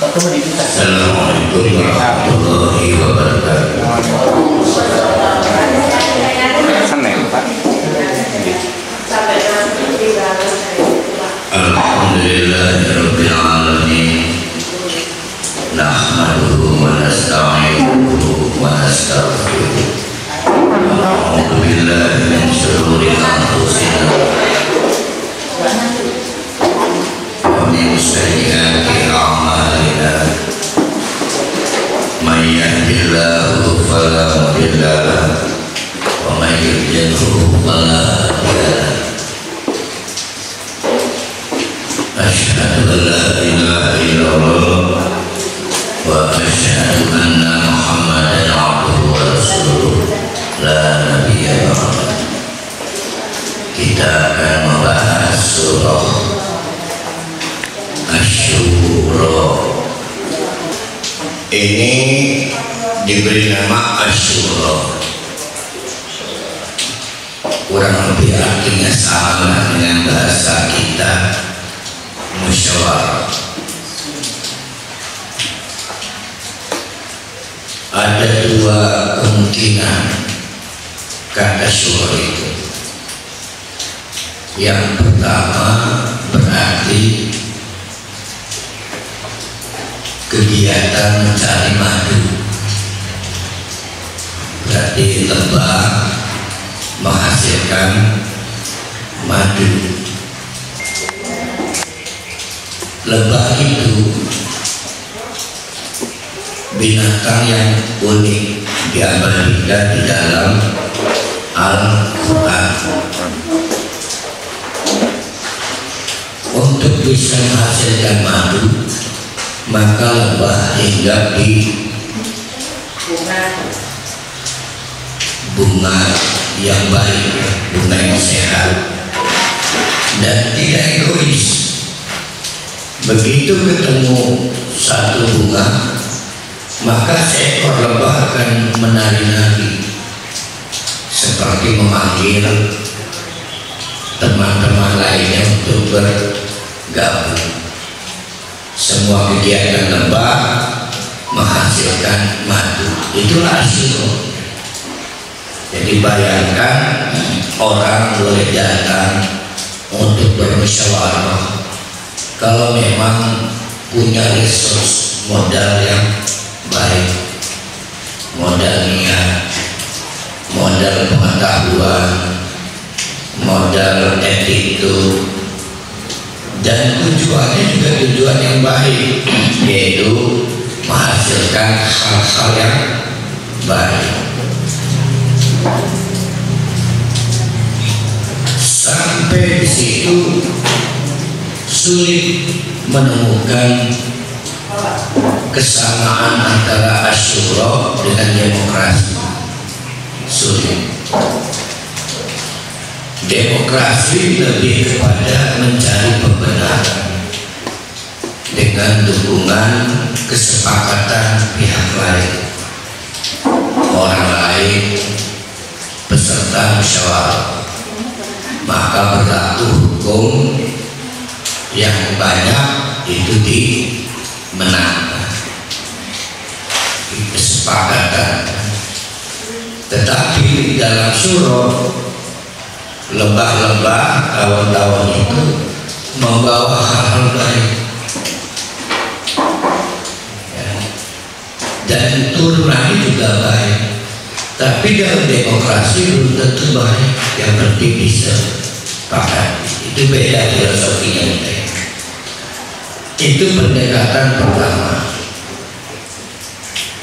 Assalamualaikum warahmatullahi wabarakatuh. Alhamdulillahirabbil alamin. Nahmaduhu wa nasta'inuhu wa nastaghfiruh. A'udzu billahi min shururi anfusina wa min sayyiati a'malina. May yahdihillahu fala mudilla lahu wa may yudlilhu fala hadiya lahu. Asyhadu an la ilaha illallah wa asyhadu anna Muhammadan abduhu wa rasuluh la nabiyya ba'dah. Kita akan membahas surah Asy-Syura. Ini diberi nama Asy-Syura. Kurang lebih artinya sama dengan bahasa kita, musyawarah. Ada dua kemungkinan kata syura itu. Yang pertama berarti kegiatan mencari madu, berarti lebah menghasilkan madu. Lebah itu binatang yang unik, diabadikan di dalam Al-Quran. Untuk bisa menghasilkan madu, maka lebah hinggap di bunga yang baik, bunga yang sehat dan tidak egois. Begitu ketemu satu bunga, maka seekor lebah akan menari-nari seperti memanggil teman-teman lainnya untuk bergabung. Semua kegiatan lebah menghasilkan madu. Itulah Asy-Syura. Jadi bayangkan orang boleh datang untuk bermusyawarah kalau memang punya resource, modal yang baik, modal niat, modal pengetahuan, modal attitude, dan tujuannya juga tujuan yang baik, yaitu menghasilkan hal-hal yang baik. Sampai di situ sulit menemukan kesamaan antara Asy-Syura dengan demokrasi. Sulit. Demokrasi lebih kepada mencari pembenaran dengan dukungan kesepakatan pihak lain, orang lain, peserta musyawarah. Maka berlaku hukum yang banyak itu dimenangkan, kesepakatan. Tetapi dalam surah, lebah-lebah, tawon-tawon itu membawa hal-hal baik, ya. Dan turunannya juga baik. Tapi dalam demokrasi belum tentu baik. Yang penting bisa pakai. Itu beda filosofinya. Itu pendekatan pertama.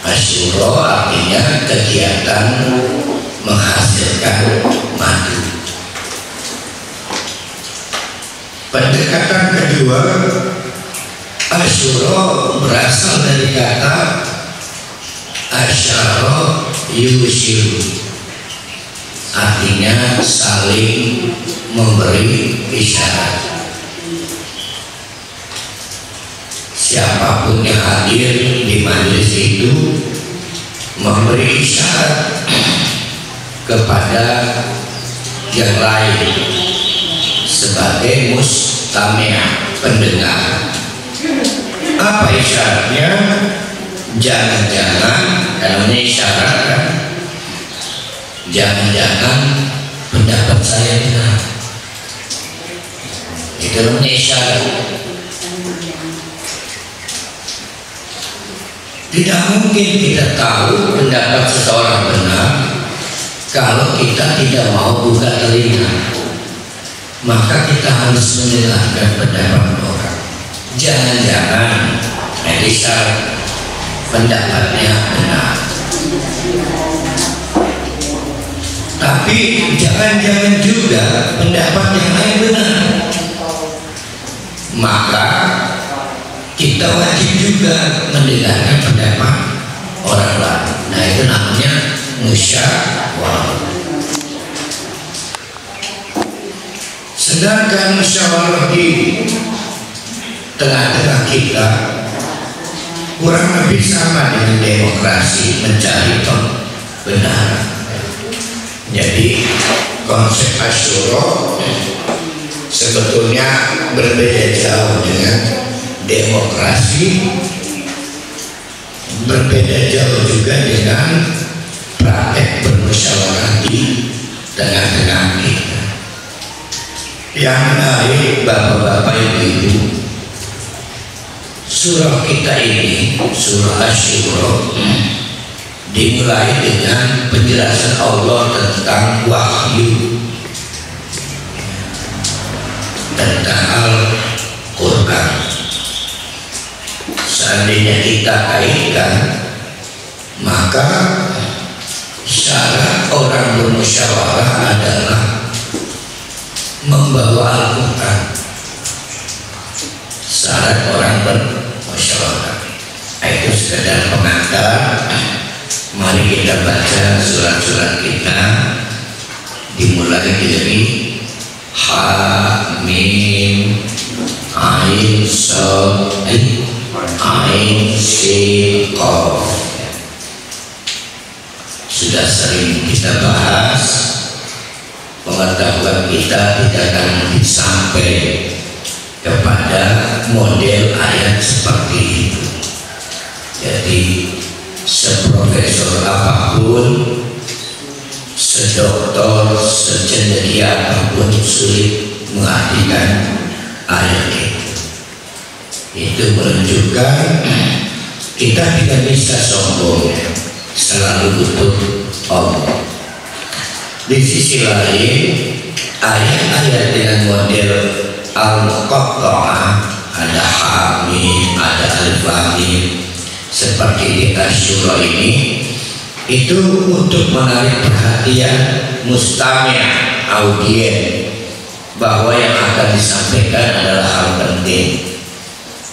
Asy-Syura artinya kegiatan menghasilkan madu. Pendekatan kedua, Asy-Syura berasal dari kata asyara yusyiru, artinya saling memberi isyarat. Siapapun yang hadir di majelis itu memberi isyarat kepada yang lain sebagai mustami', pendengar. Apa isyaratnya? Jangan-jangan, namanya isyarat kan, jangan-jangan pendapat saya benar. Itu namanya isyarat. Tidak mungkin kita tahu pendapat seseorang benar kalau kita tidak mau buka telinga. Maka kita harus mendengarkan pendapat orang. Jangan-jangan isyarat pendapatnya benar. Tapi jangan-jangan juga pendapat yang lain benar. Maka kita wajib juga mendengarkan pendapat orang lain. Nah, itu namanya musyawarah. Sedangkan musyawarah di tengah-tengah kita kurang lebih sama dengan demokrasi, mencari kebenaran. Jadi konsep asyura sebetulnya berbeda jauh dengan demokrasi, berbeda jauh juga dengan praktek bermusyawarah di tengah-tengah kita. Yang menarik bapak-bapak ibu-ibu, surah kita ini, surah Asy-Syura, dimulai dengan penjelasan Allah tentang wahyu, tentang Al-Quran. Seandainya kita kaitkan, maka syarat orang bermusyawarah adalah membawa Al-Quran. Syarat orang bermusyawarah itu sekedar pengantar. Mari kita baca surat-surat kita, dimulai dari Hamim, Ain, Shad, Ain, Shin, Qaf. Sudah sering kita bahas, pengetahuan kita tidak akan sampai kepada model ayat seperti itu. Jadi seprofesor apapun, sedoktor, secendekia apapun sulit mengartikan ayat itu. Itu menunjukkan kita tidak bisa sombong, selalu butuh Allah. Di sisi lain, ayat-ayat dengan model Al-Qatta'ah, ada Hamim, ada Al-Fahim, seperti di Asy-Syura ini, itu untuk menarik perhatian mustami', audien, bahwa yang akan disampaikan adalah hal penting.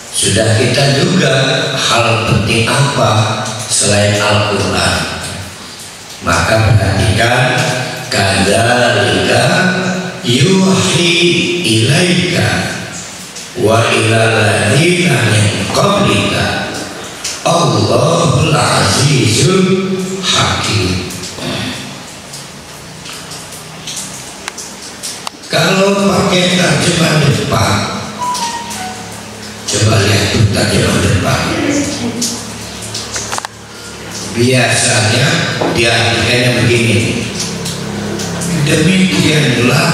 Sudah kita juga hal penting apa selain Al-Quran. Maka perhatikan, kadzalika yuhi ilaika wa ilal ladzina min qablika Allahul Azizul Hakim. Kalau pakai terjemah depan, coba lihat terjemah depan. Biasanya diartikannya begini: demikianlah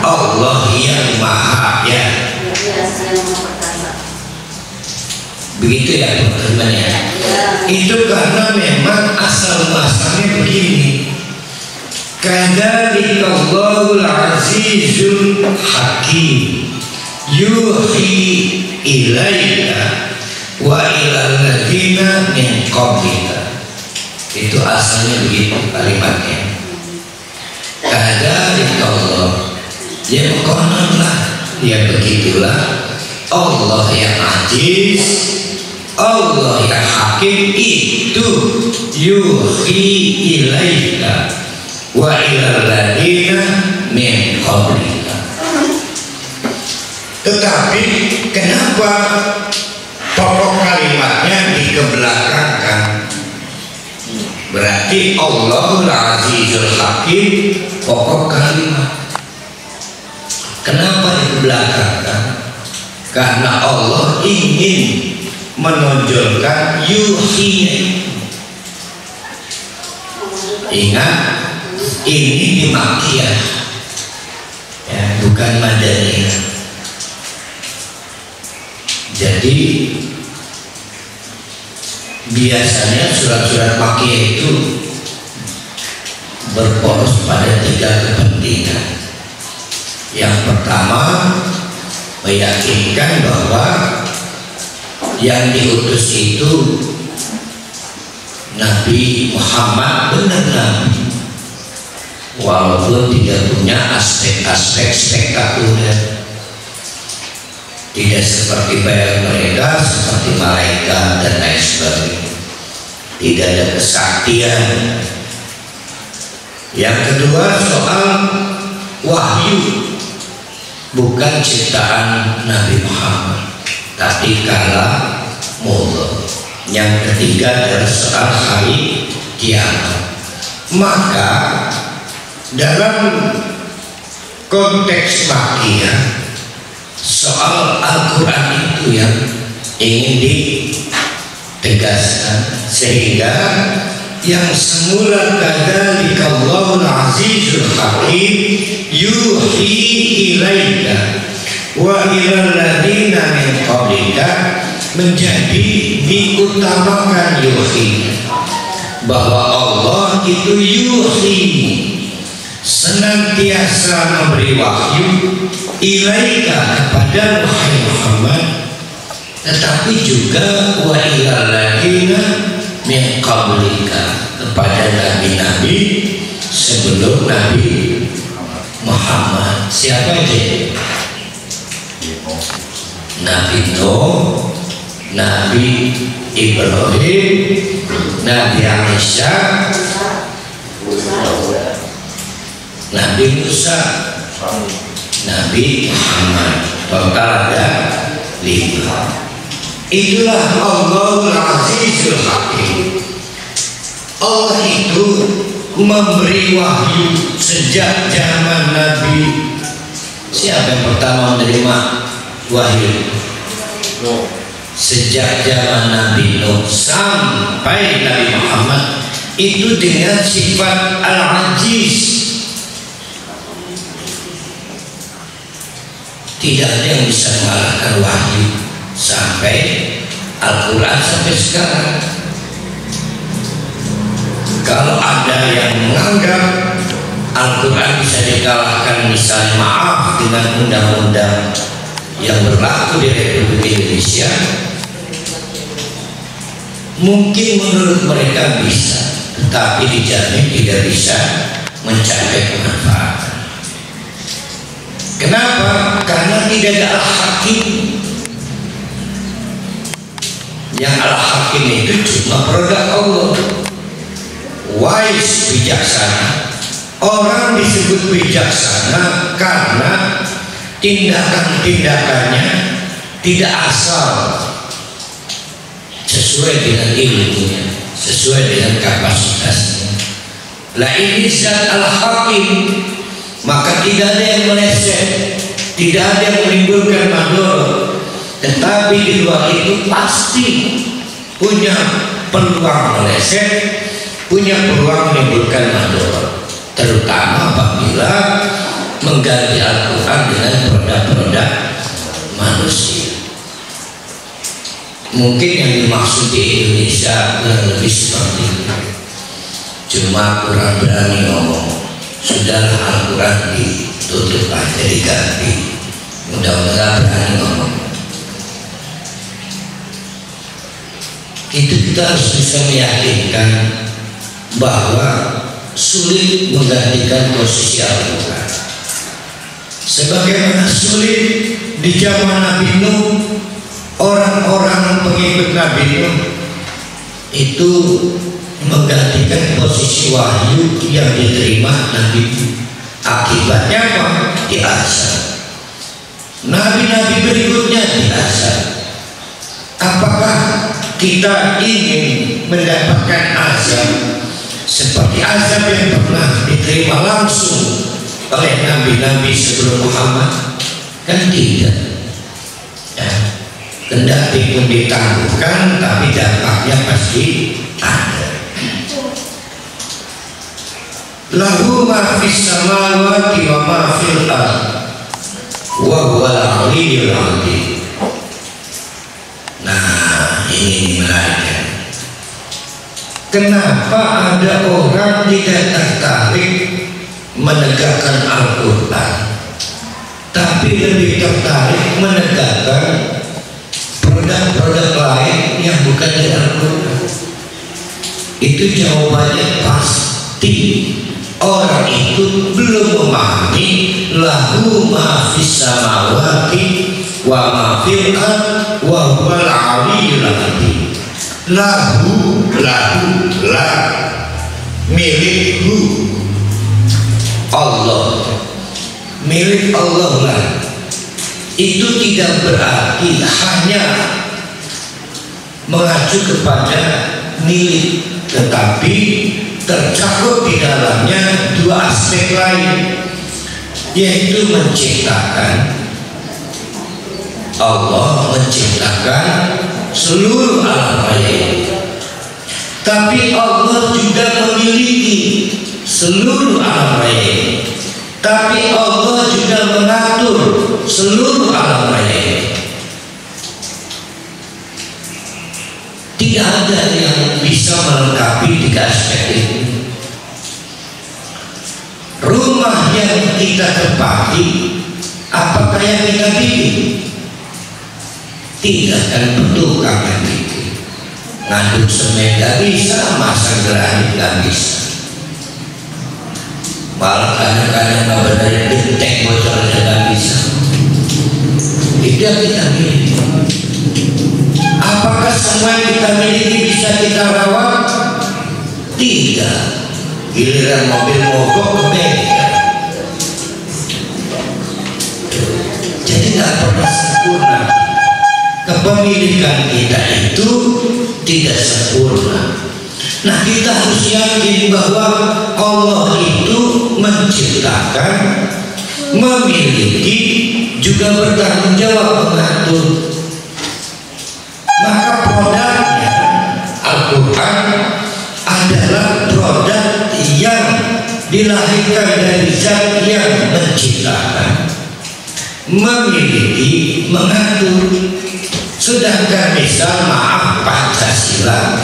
Allah yang Maha Ya. Begitu ya teman-temannya. Itu karena memang asal muasalnya begini. Kadzalika Allahul Azizul Hakim yuhi ilaika wa ilal ladzina min qablika. Itu asalnya begitu kalimatnya. Kadzalika Allah, ya kononlah, ya begitulah Allah yang aziz, Allah yang hakim itu yuhi ilaika wa ilal ladzina min qablika. Tetapi kenapa pokok kalimatnya dikebelakangkan? Berarti Allahul Azizul Hakim pokok kalimat. Kenapa dikebelakangkan? Karena Allah ingin menonjolkan yuhi. Ingat, ini di Makkiyah, ya, bukan Madaniyah. Jadi biasanya surat-surat Makkiyah itu berfokus pada 3 kepentingan. Yang pertama, meyakinkan bahwa yang diutus itu Nabi Muhammad benar Nabi, walaupun tidak punya aspek-aspek spektakuler, tidak seperti bayang mereka seperti malaikat dan lain sebagainya, tidak ada kesaktian. Yang kedua, soal wahyu, bukan ciptaan Nabi Muhammad tapi kalamullah. Yang ketiga adalah soal hari kiamat. Maka dalam konteks Makkiyah, soal Al-Quran itu yang ingin ditegaskan, sehingga yang semula kadzalika azizul hakim yuhi ilaika wa ilal ladina min qablika menjadi diutamakan yuhi, bahwa Allah itu yuhi, senantiasa memberi wahyu ilaika kepada Muhammad, tetapi juga wa ilal ladina min qablika kepada nabi-nabi sebelum Nabi Muhammad. Siapa aja? Nabi Nuh, Nabi Ibrahim, Nabi Isa, Nabi Musa, Nabi Muhammad. Total ada 5. Itulah Allahul Azizul Hakim. Allah itu memberi wahyu sejak zaman Nabi. Siapa yang pertama menerima wahyu? Sejak zaman Nabi Nuh sampai Nabi Muhammad, itu dengan sifat Al-Aziz. Tidak ada yang bisa mengalahkan wahyu sampai Al-Quran sampai sekarang. Kalau ada yang menganggap Al-Quran bisa dikalahkan, misalnya maaf dengan undang-undang yang berlaku di Republik Indonesia, mungkin menurut mereka bisa, tetapi dijamin tidak bisa mencapai kemanfaatan. Kenapa? Karena tidak ada Al-Hakim. Yang Al-Hakim itu cuma produk Allah. Wise, bijaksana. Orang disebut bijaksana karena tindakan-tindakannya tidak asal, sesuai dengan ilmunya, sesuai dengan kapasitasnya. Lah ini zat Al-Hakim, maka tidak ada yang meleset, tidak ada yang menimbulkan mador, tetapi di luar itu pasti punya peluang meleset, punya peluang menimbulkan mador, terutama apabila mengganti Al-Quran dengan produk-produk manusia. Mungkin yang dimaksud di Indonesia kurang lebih seperti itu, cuma kurang berani ngomong. Sudahlah, Al-Quran ditutup aja, diganti. Mudah-mudahan berani ngomong. Itu kita harus bisa meyakinkan bahwa sulit menggantikan posisi Al-Quran. Sebagaimana sulit di zaman Nabi Nuh, orang-orang pengikut Nabi Nuh itu menggantikan posisi wahyu yang diterima Nabi Nuh. Akibatnya apa? Diazab. Nabi-nabi berikutnya diazab. Apakah kita ingin mendapatkan azab seperti azab yang pernah diterima langsung oleh nabi-nabi sebelum Muhammad? Kan tidak ya. kendati pun ditangguhkan, tapi dampaknya pasti ada. Lahu ma fis samawati wa ma fil ardh wa huwal aliyyul azim. Nah, ini menarik. Kenapa ada orang tidak tertarik menegakkan Al-Quran, tapi lebih tertarik menegakkan produk-produk lain yang bukan dari Al-Quran? Itu jawabannya pasti orang itu belum memahami lahu ma fis samawati wa ma fil ardh wa huwal aliyyul azim. Lahu la milikhu Allah, milik Allah lah. Itu tidak berarti hanya mengacu kepada milik, tetapi tercakup di dalamnya dua aspek lain, yaitu menciptakan. Allah menciptakan seluruh alam raya ini, tapi Allah juga memiliki seluruh alam raya ini, tapi Allah juga mengatur seluruh alam raya ini. Tidak ada yang bisa melengkapi tiga aspek ini. Rumah yang kita tempati, apakah yang kita bikin? Tidak, dan tukang yang bikin. Ngaduk semen gak bisa, masang granit gak bisa. Malah kadang-kadang nggak berdaya detek bocornya gak bisa. Tidak kita miliki. Apakah semua yang kita miliki bisa kita rawat? Tidak. Giliran mobil mogok ke bengkel. Jadi nggak pernah sempurna. Kepemilikan kita itu tidak sempurna. Nah, kita harus yakin bahwa Allah itu menciptakan, memiliki, juga bertanggung jawab mengatur. Maka produknya Al-Quran adalah produk yang dilahirkan dari zat yang menciptakan, memiliki, mengatur. Sedangkan misal maaf Pancasila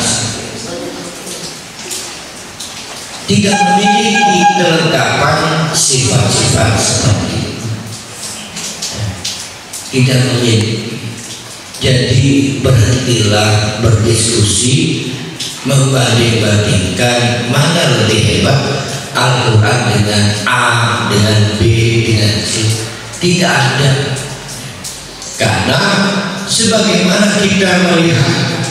tidak memiliki kelengkapan sifat-sifat seperti itu. Tidak memiliki. Jadi berhentilah berdiskusi membanding-bandingkan mana lebih hebat Al-Quran dengan A, dengan B, dengan C. Tidak ada. Karena sebagaimana kita melihat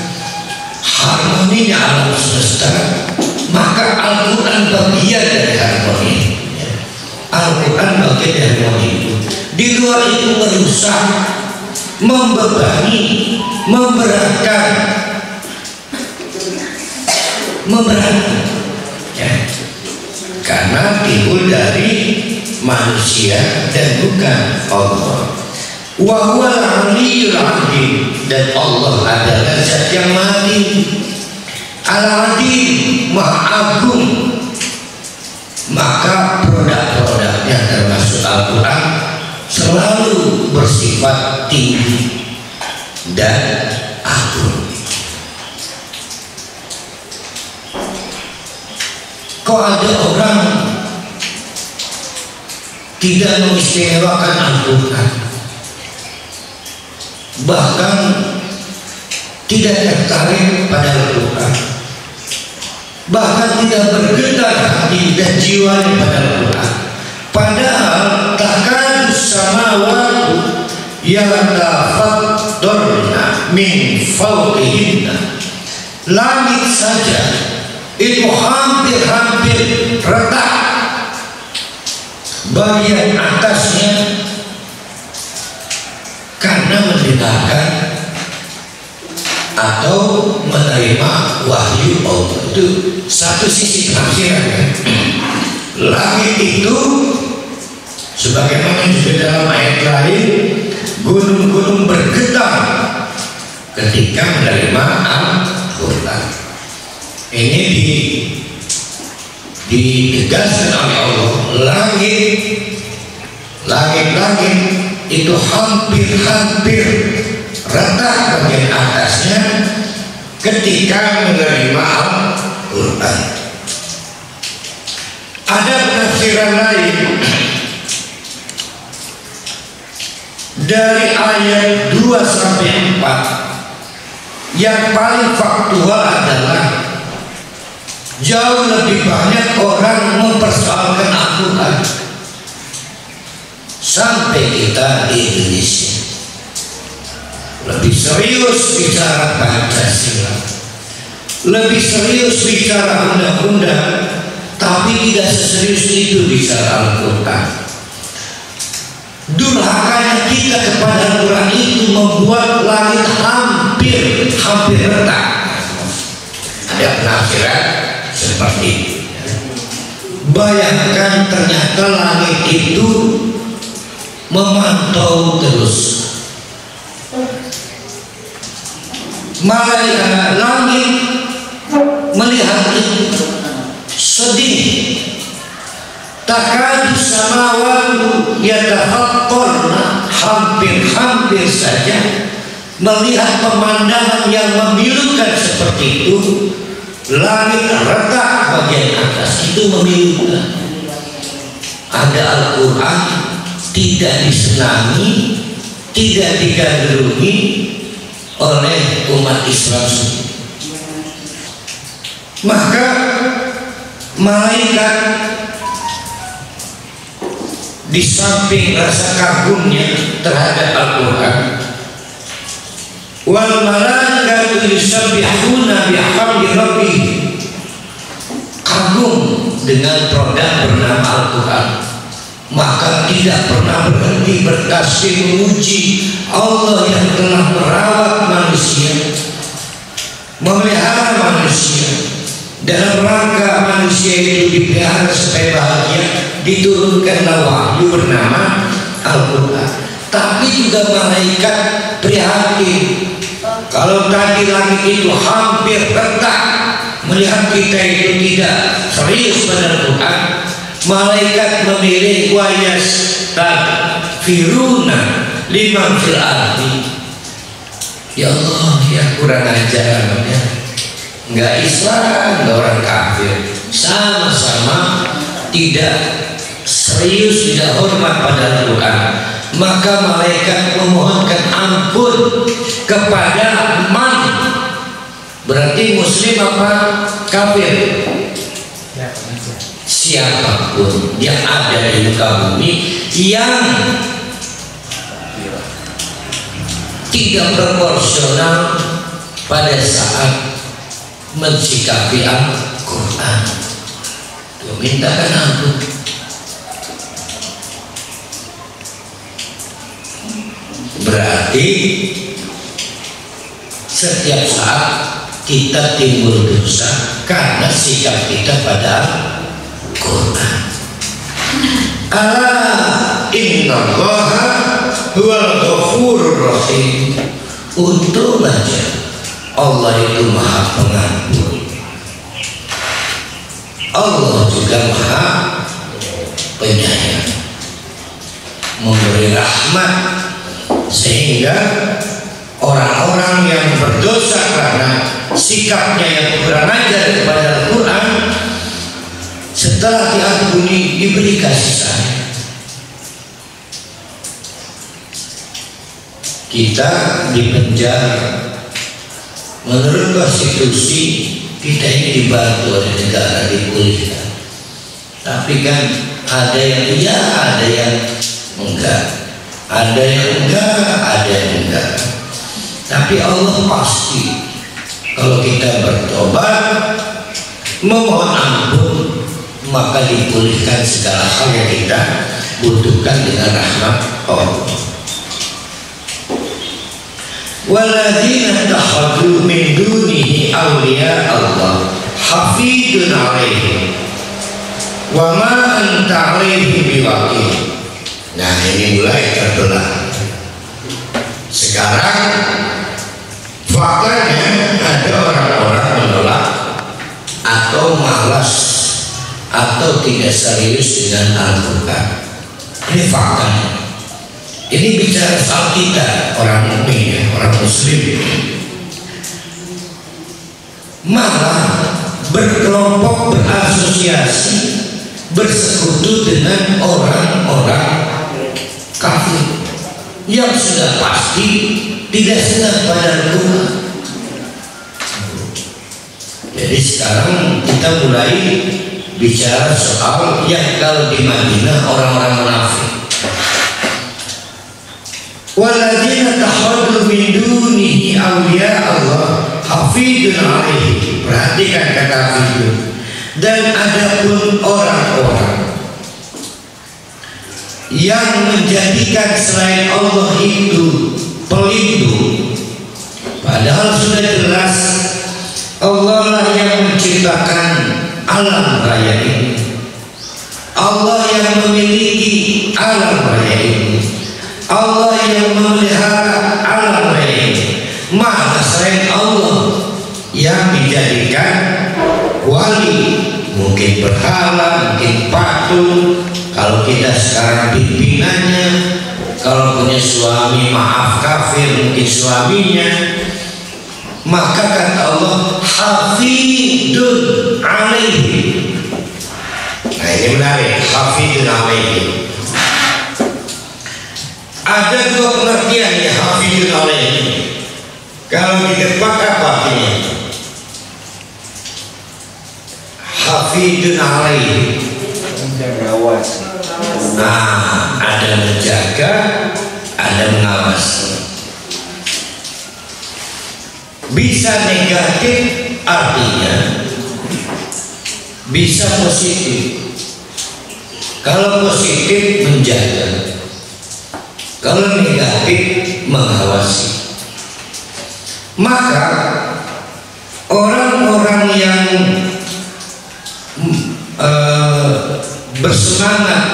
harmoninya alam semesta, maka Al-Quran bagian dari harmoni. Al-Quran bagian dari harmoni itu. Di luar itu merusak, membebani, memberatkan, ya. Karena timbul dari manusia dan bukan Allah. Wa huwal aliyyul azim, dan Allah adalah zat yang maha tinggi, al-azim, maha agung. Maka produk-produknya termasuk Al-Quran selalu bersifat tinggi dan agung. Kok ada orang tidak mengistimewakan Al-Quran, bahkan tidak tertarik pada Al-Quran, bahkan tidak bergetar hati dan jiwanya pada Al-Quran, padahal takkan samawati yatafaddalna min fawqihinna, langit saja itu hampir-hampir retak bagian atasnya karena mendengarkan atau menerima wahyu Allah. Itu satu sisi penafsiran. Langit itu sebagaimana juga dalam ayat lain, gunung-gunung bergetar ketika menerima Al-Quran. Ini ditegaskan oleh Allah, langit itu hampir retak bagian atasnya ketika menerima Al-Quran. Ada penafsiran lain dari ayat 2 sampai 4 yang paling faktual adalah jauh lebih banyak orang mempersoalkan Al-Quran sampai kita di Indonesia lebih serius bicara Pancasila, lebih serius bicara undang-undang, tapi tidak seserius itu bicara Al-Quran. Durhakanya kita kepada Al-Quran itu membuat langit hampir retak. Ada penafsiran seperti itu. Bayangkan ternyata langit itu memantau terus. Malaikat langit melihat itu sedih. Takadu samawatu yatafattarna, hampir saja melihat pemandangan yang memilukan seperti itu. Langit retak bagian atas itu memilukan. Ada Al-Quran tidak disenangi, tidak digandrungi oleh umat Islam. Maka malaikat di samping rasa kagumnya terhadap Al-Quran, wal malaikatu yusabbihuna bihamdi rabbihim, kagum dengan produk bernama Al-Quran, maka tidak pernah berhenti bertasbih memuji Allah yang telah merawat manusia, memelihara manusia. Dalam rangka manusia itu dipelihara supaya bahagia, diturunkanlah wahyu bernama Al-Quran. Tapi juga malaikat prihatin kalau tadi langit itu hampir retak melihat kita itu tidak serius pada Al-Quran. Malaikat memilih wayastagfiruna liman fil ardi. Ya Allah, ya kurang ajar ya. Enggak Islam, enggak orang kafir, sama-sama tidak serius, tidak hormat pada Al-Quran. Maka malaikat memohonkan ampun kepada man, berarti muslim apa kafir, siapapun yang ada di muka bumi yang tidak proporsional pada saat mensikapi Al-Quran. Mintakan ampun. Berarti setiap saat kita timbul dosa karena sikap kita pada Al-Quran. Ala innallaha huwal ghafurur rahim. Untung aja Allah itu maha pengampun, Allah juga maha penyayang, memberi rahmat, sehingga orang-orang yang berdosa karena sikapnya yang kurang ajar kepada Al-Quran, setelah diampuni diberi kasih sayang. Kita dipenjara, menurut konstitusi kita ini dibantu oleh negara, dipulihkan. Tapi kan ada yang iya, ada yang enggak, ada yang enggak, ada yang enggak. Tapi Allah pasti kalau kita bertobat, memohon ampun, maka dipulihkan segala hal yang kita butuhkan dengan rahmat Allah. Walladzina takhadhu min dunihi awliya Allah hafidun alaihim wa ma anta alaihim biwakil. Nah, ini mulai terbelah. Sekarang Faktanya ada orang-orang menolak atau malas atau tidak serius dengan Al-Quran. Ini faktanya. Ini bicara soal kita, orang mukmin, orang muslim. Malah berkelompok, berasosiasi, bersekutu dengan orang-orang kafir yang sudah pasti tidak senang pada Al-Quran. Jadi sekarang kita mulai bicara soal yang kalau di Madinah orang-orang munafik. Walladzina takhadu min dunihi awliya Allah hafidun alaihi. Perhatikan kata hafidun. Dan adapun orang-orang yang menjadikan selain Allah itu pelindung, padahal sudah jelas Allah lah yang menciptakan alam raya ini, Allah yang memiliki alam raya ini, Allah yang memelihara alam raya ini. Maka selain Allah yang dijadikan wali, mungkin berhala, mungkin patung. Kalau kita sekarang pimpinannya, kalau punya suami maaf kafir, mungkin suaminya. Maka kata Allah hafidun alaihi. Nah ini menarik, hafidun alaihi. Ada dua pengertian ya hafidun alaihi. Kalau di depan apa artinya? Hafidun alaihi, nah, ada menjaga, ada mengawasi. Bisa negatif artinya, bisa positif. Kalau positif menjaga, kalau negatif mengawasi. Maka orang-orang yang bersemangat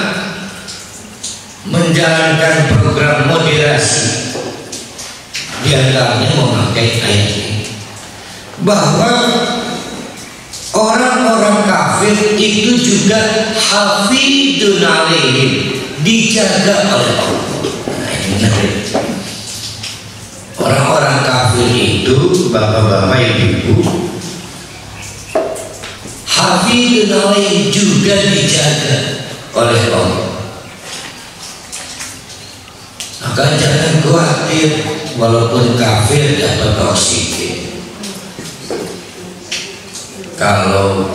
menjalankan program moderasi, diantaranya memakai ayat ini, bahwa orang-orang kafir itu juga hafidun alaihim, dijaga oleh Allah. Nah ini menarik. Orang-orang kafir itu, bapak-bapak, ibu-ibu, hafidun alaihim juga dijaga oleh Allah. Maka jangan khawatir walaupun kafir dapat oksigen. Kalau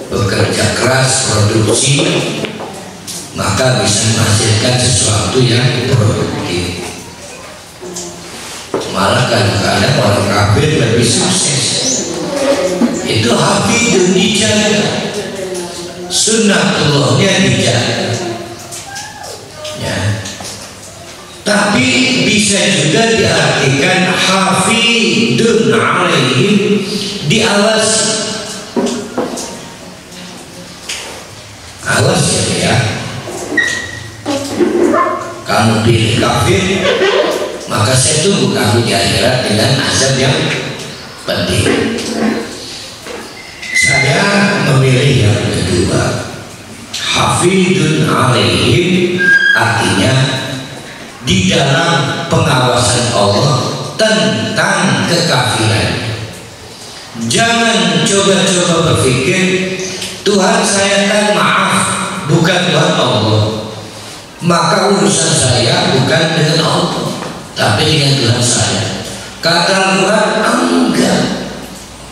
bekerja keras produksi, maka bisa menghasilkan sesuatu yang produktif. Malah kadang-kadang orang kafir lebih sukses. Itu hafidun dijaga, sunnatullahnya dijaga. Ya. Tapi bisa juga diartikan hafidun alaihim, diawasi. Awas ya, kamu pilih kafir, maka saya tunggu kamu di akhirat dengan azab yang pedih. Saya memilih yang kedua, hafidun alaihim, artinya di dalam pengawasan Allah tentang kekafiran. Jangan coba-coba berpikir Tuhan saya kan maaf, bukan Tuhan Allah, maka urusan saya bukan dengan Allah tapi dengan Tuhan saya. Kata Al-Quran, enggak.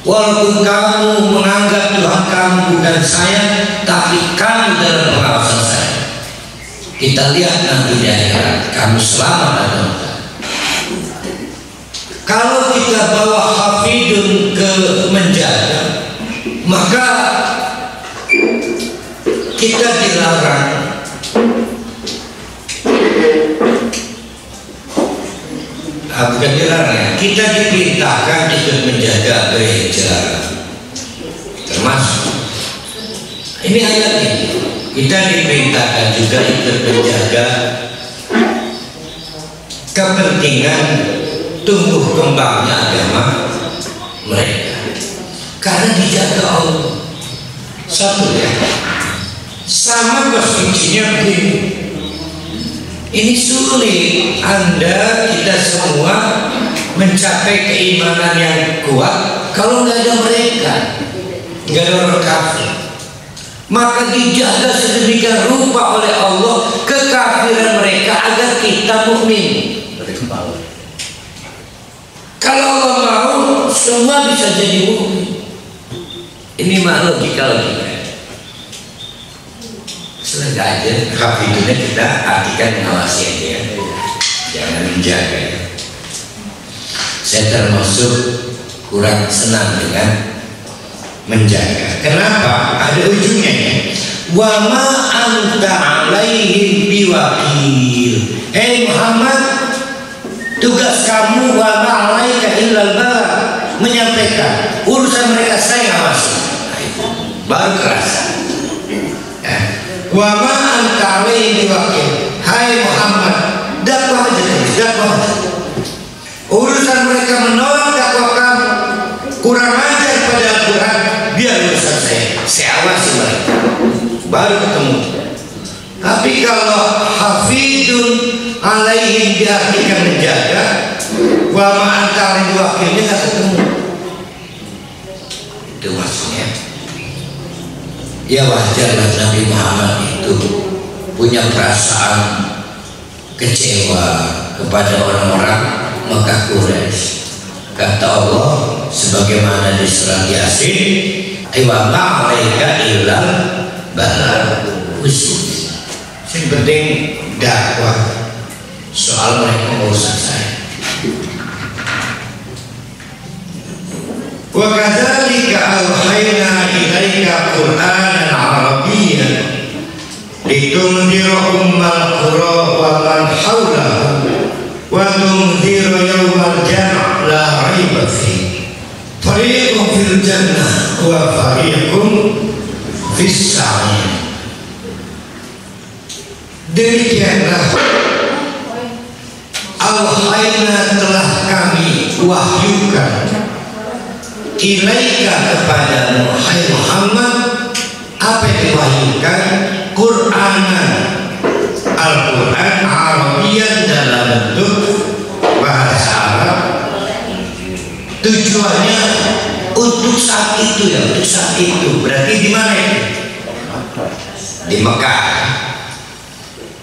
Walaupun kamu menganggap Tuhan kamu bukan saya, tapi kamu dalam pengawasan saya. Kita lihat nanti di akhirat kamu selamat atau enggak. Kalau kita bawa hafidun ke menjaga, maka kita dilarang bukan dilarang ya, kita diperintahkan ikut menjaga gereja, termasuk ini ayatnya, kita diperintahkan juga ikut menjaga kepentingan tumbuh kembangnya agama mereka, karena dijaga Allah. Satu ya, sama konstruksinya begini. Ini sulit Anda, kita semua mencapai keimanan yang kuat kalau nggak ada mereka, nggak ada orang kafir. Maka dijaga sedemikian rupa oleh Allah kekafiran mereka agar kita mukmin. Kalau Allah mau, semua bisa jadi mukmin. Ini mah logika. Selesai aja, kafirnya kita artikan mengawasi aja ya, jangan menjaga ya. Saya termasuk kurang senang dengan menjaga. Kenapa? Ada ujungnya ya. Wa ma anta alaihim biwakil. Hei Muhammad, tugas kamu wa ma alaika illal balagh, menyampaikan. Urusan mereka saya ngawasi. Baru kerasa. Ya. Wa ma anta alaihim biwakil. Hai Muhammad, dakwah aja, dakwah. Urusan mereka menolak dakwah kamu, kurang ajar pada Al-Quran, biar urusan saya awasi mereka, baru ketemu. Tapi kalau hafidun alaihim diartikan menjaga, wa ma'antari wakilnya nggak ketemu. Itu maksudnya. Ya wajarlah Nabi Muhammad itu punya perasaan kecewa kepada orang-orang Mekah Quraisy. Kata Allah sebagaimana di surat Yasin, wa ma 'alaika illal balagh. Yang penting dakwah, soal mereka urusan saya. Wa kadzalika awhayna ilaika Qur'anan Arabiyyan litundira ummal qura wa man hawlaha wa tunzira yawmal jam' la raiba fihi fariqun fil jannah wa fariqun fis sa'ir. Demikianlah awhayna telah kami wahyukan ilaika kepadamu hai Muhammad. Apa yang diwahyukan? Qur'anan, Al-Quran Arabian dalam bentuk bahasa Arab. Tujuannya untuk saat itu ya, untuk saat itu. Berarti di mana itu? Di Mekah.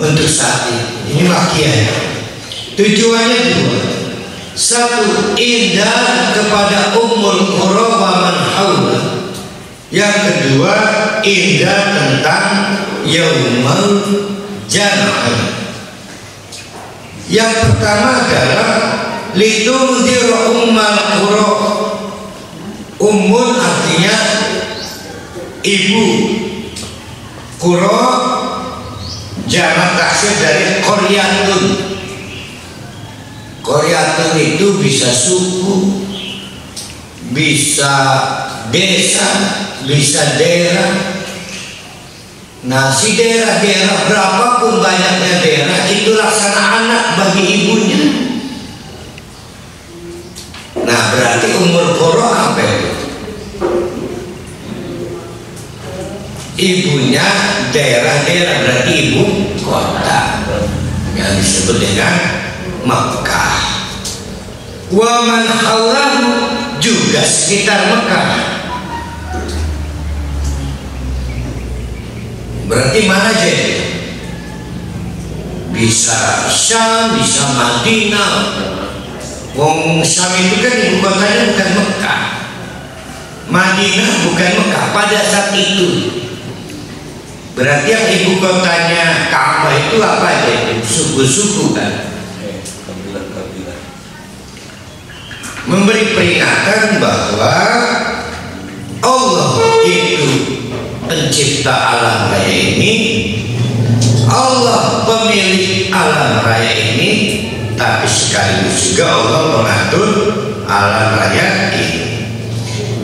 Untuk saat itu. Ini makian. Tujuannya dua. Satu, indah kepada ummul qura wa man hawla. Yang kedua, indah tentang yaumal jam'ah. Yang pertama adalah litunzira ummal qura. Ummun artinya ibu, qura jamak taksir dari qaryatun. Qaryatun itu bisa suku, bisa desa, bisa daerah. Nah, si daerah-daerah berapapun banyaknya daerah itu laksana anak bagi ibunya. Nah, berarti umur qura apa itu? Ibunya daerah-daerah, berarti ibu kota yang disebut dengan Mekah. Wa man hawlahu juga sekitar Mekah. Berarti mana aja itu? Bisa Syam, bisa Madinah. Wong Syam itu kan ibu kotanya bukan Mekah, Madinah bukan Mekah pada saat itu. Berarti yang ibu kotanya Ka'bah itu apa aja itu? Suku-suku kan. Memberi peringatan bahwa Allah itu pencipta alam raya ini, Allah pemilik alam raya ini, tapi sekaligus juga Allah mengatur alam raya ini.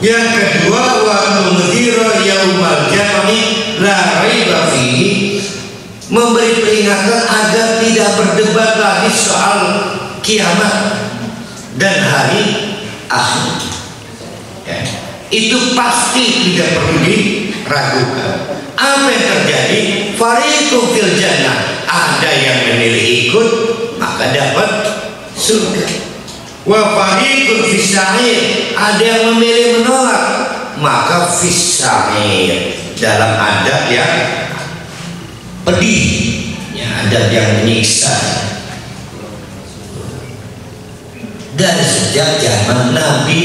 Yang kedua, wa tunzira yaumal jam'i la raiba fihi, memberi peringatan agar tidak berdebat lagi soal kiamat. dan hari akhir. Ya. Itu pasti tidak perlu diragukan. Apa yang terjadi? Fariqun fil jannah, ada yang memilih ikut maka dapat surga. Wa fariqun fis sa'ir, ada yang memilih menolak maka fis sa'ir, dalam adab yang pedih, ya, adab yang menyiksa. Dan sejak zaman Nabi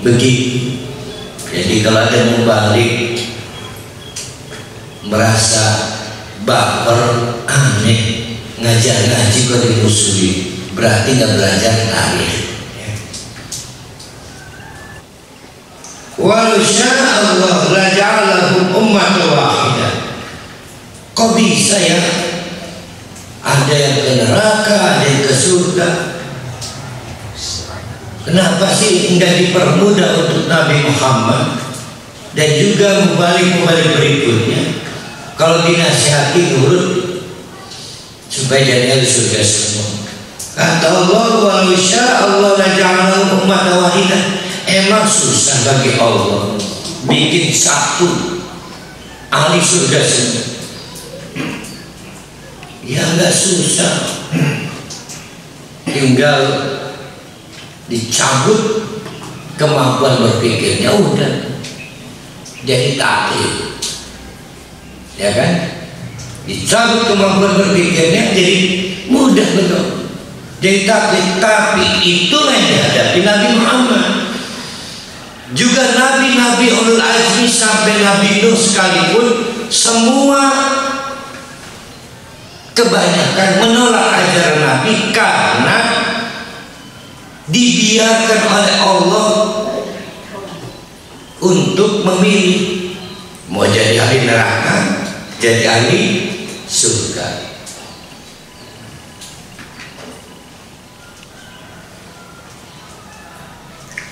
begitu. Jadi kalau ada mubalik merasa baper, aneh, ngajar ngaji kok dimusuhi, berarti nggak belajar tarikh. Walau syaa Allah la ja'alahum ummatan wahidah. Kok bisa ya? Ada yang ke neraka, ada yang ke surga. Kenapa sih enggak dipermudah untuk Nabi Muhammad dan juga mubalik-mubalik berikutnya? Kalau dinasihati nurut supaya jadi ahli surga semua. Kata Allah, walau syaa Allah la ja'alahum ummatan wahidah. Emang susah bagi Allah bikin satu ahli surga semua? Ya enggak susah, tinggal dicabut kemampuan berpikirnya, udah jadi taklid, ya kan? Dicabut kemampuan berpikirnya jadi mudah betul, jadi taklid. Tapi itulah yang dihadapi Nabi Muhammad. Juga nabi-nabi ulul azmi sampai Nabi Nuh sekalipun, semua kebanyakan menolak ajaran Nabi karena dibiarkan oleh Allah untuk memilih mau jadi ahli neraka, jadi ahli surga.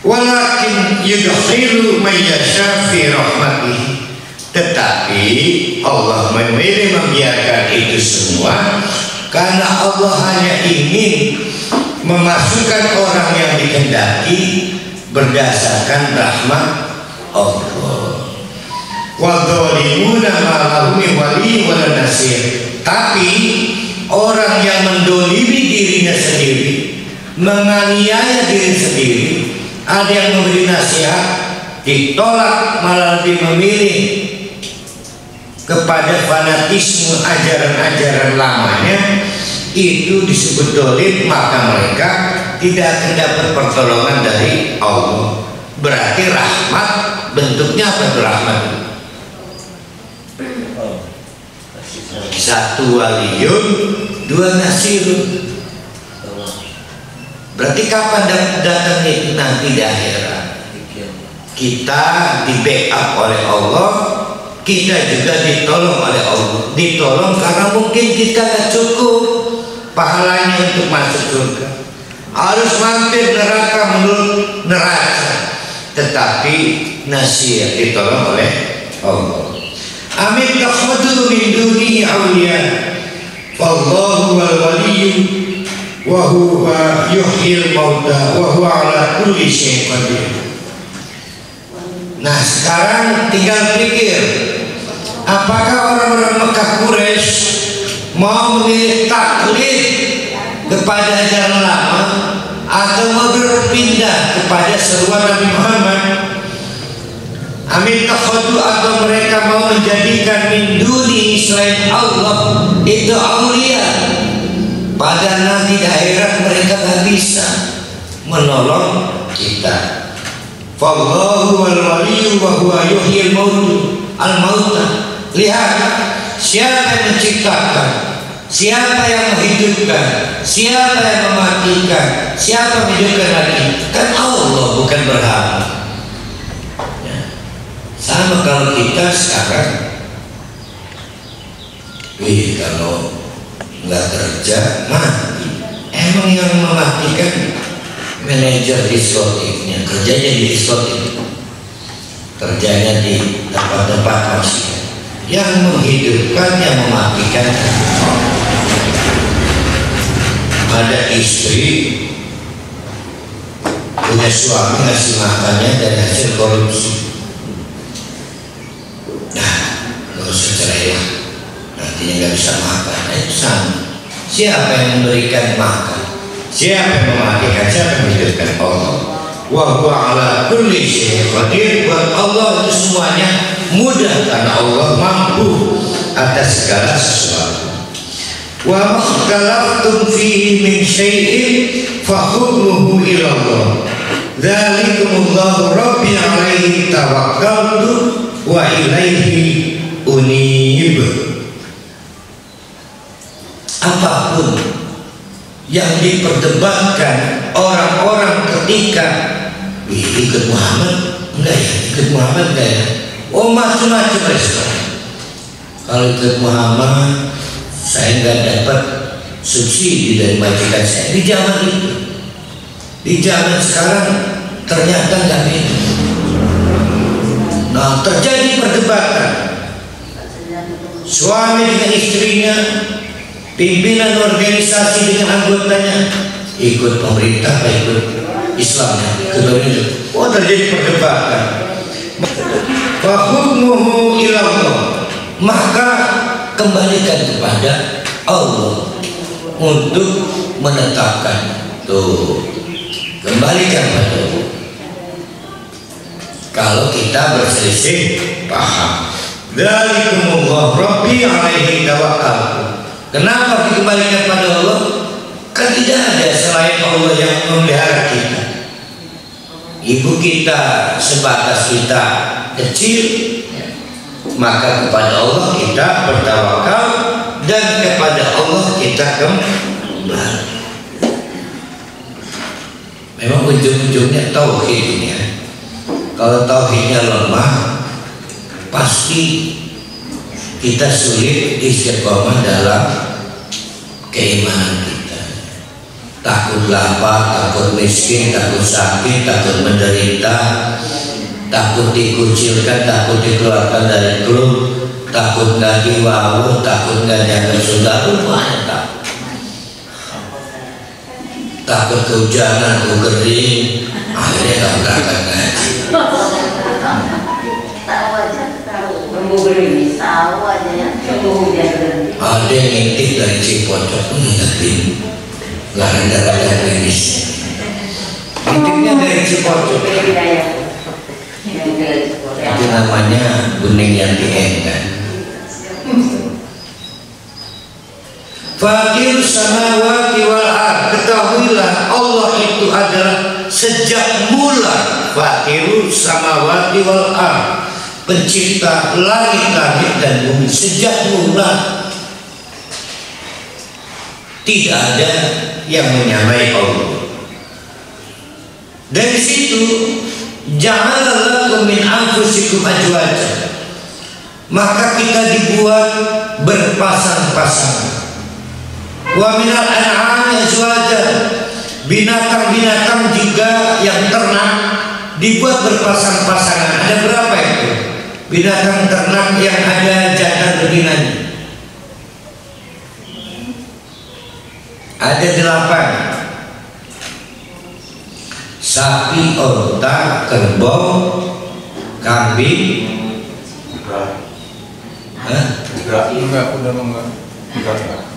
Walakin yudkhilu man yasha fi rahmatihi, tetapi Allah memilih membiarkan itu semua karena Allah hanya ingin memasukkan orang yang dikehendaki berdasarkan rahmat Allah. Wa dhalimuna ma lahum min wali wala nasir. Tapi orang yang mendolimi dirinya sendiri, menganiaya diri sendiri, ada yang memberi nasihat ditolak, malah lebih memilih kepada fanatisme ajaran-ajaran lamanya, itu disebut dolim, maka mereka tidak akan dapat pertolongan dari Allah. Berarti rahmat bentuknya apa itu rahmat? Satu waliyun, dua nasirun. Berarti kapan datang itu? Nanti di akhirat. Kita di backup oleh Allah, kita juga ditolong oleh Allah. Ditolong karena mungkin kita tidak cukup pahalanya untuk masuk surga, harus mampir neraka menurut neraca, tetapi nasir ditolong oleh Allah. Amin takhudhu min dunihi awliya wallahu wal waliyyu wa huwa yuhyil mauta wa huwa ala kulli syai'in qadir. Nah, sekarang tinggal pikir, apakah orang-orang Mekah Quraisy mau memilih taklid kepada ajaran lama atau mau berpindah kepada seruan Nabi Muhammad? Amin takhadu, atau mereka mau menjadikan min duni selain Allah itu aulia, pada nanti di akhirat mereka tak bisa menolong kita. Fallahu wal waliyyu wa huwa yuhyil mauta. Lihat, siapa yang menciptakan, siapa yang menghidupkan, siapa yang mematikan, siapa yang menghidupkan lagi? Kan Allah, bukan berhala. Ya. Sama kalau kita sekarang, kalau nggak kerja mati. Emang yang mematikan manajer diskotiknya, kerjanya di diskotik, kerjanya di tempat-tempat maksiat. Yang menghidupkan, yang mematikan ada istri punya suami ngasih makannya dari hasil korupsi. Nah, nggak usah cerai lah, nantinya nggak bisa makan. Nah, itu sama. Siapa yang memberikan makan? Siapa yang mematikan? Siapa yang menghidupkan? Allah. Wa huwa ala kulli syai'in qadir. Buat Allah itu semuanya mudah karena Allah mampu atas segala sesuatu. Wa makhtalaftum fihi min syai'in fa hukmuhu ila Allah. Dzalikumullahu rabbi alaihi tawakkaltu wa ilaihi unib. Apapun yang diperdebatkan orang-orang ketika ikut Muhammad enggak ya, ikut Muhammad enggak ya, oh macam-macam respon. Kalau ikut Muhammad saya enggak dapat subsidi dari majikan saya di zaman itu. Di zaman sekarang ternyata enggak begitu. Nah, terjadi perdebatan suami dengan istrinya, pimpinan organisasi dengan anggotanya, ikut pemerintah atau ikut Islamnya. Oh, terjadi perdebatan. Fa hukmuhu ila Allah, maka kembalikan kepada Allah untuk menetapkan. Tuh, kembalikan kepada Allah. Kalau kita berselisih paham, dzalikumullahu rabbi alaihi tawakkaltu. Kenapa dikembalikan pada Allah? Kan tidak ada selain Allah yang memelihara kita. Ibu kita sebatas kita kecil, maka kepada Allah kita bertawakal dan kepada Allah kita kembali. Memang ujung-ujungnya tauhid ini ya. Kalau tauhidnya lemah, pasti kita sulit istiqomah dalam keimanan kita. Takut lapar, takut miskin, takut sakit, takut menderita, takut dikucilkan, takut dikeluarkan dari klub, takut nggak diwawu, takut nggak jaga saudara, banyak takut kehujanan, kering, akhirnya nggak berangkat ngaji. Ada yang ngintip dari Cipocok, ngingetin nggak ada klinis. Ngintipnya dari Cipocok, itu namanya Bening Yanti Enggan. Fakir samawati wal ard, ketahuilah Allah itu adalah sejak mula fakir samawati wal ard, pencipta langit-langit dan bumi. Sejak mula tidak ada yang menyamai Allah. Dari situ ja'ala min anfusikum azwaja, maka kita dibuat berpasang-pasangan. Wa minal an'ami azwaja, binatang-binatang juga yang ternak dibuat berpasang-pasangan. Ada berapa itu binatang ternak yang ada jantan betinanya? Ada 8. Sapi, onta, kerbau, kambing.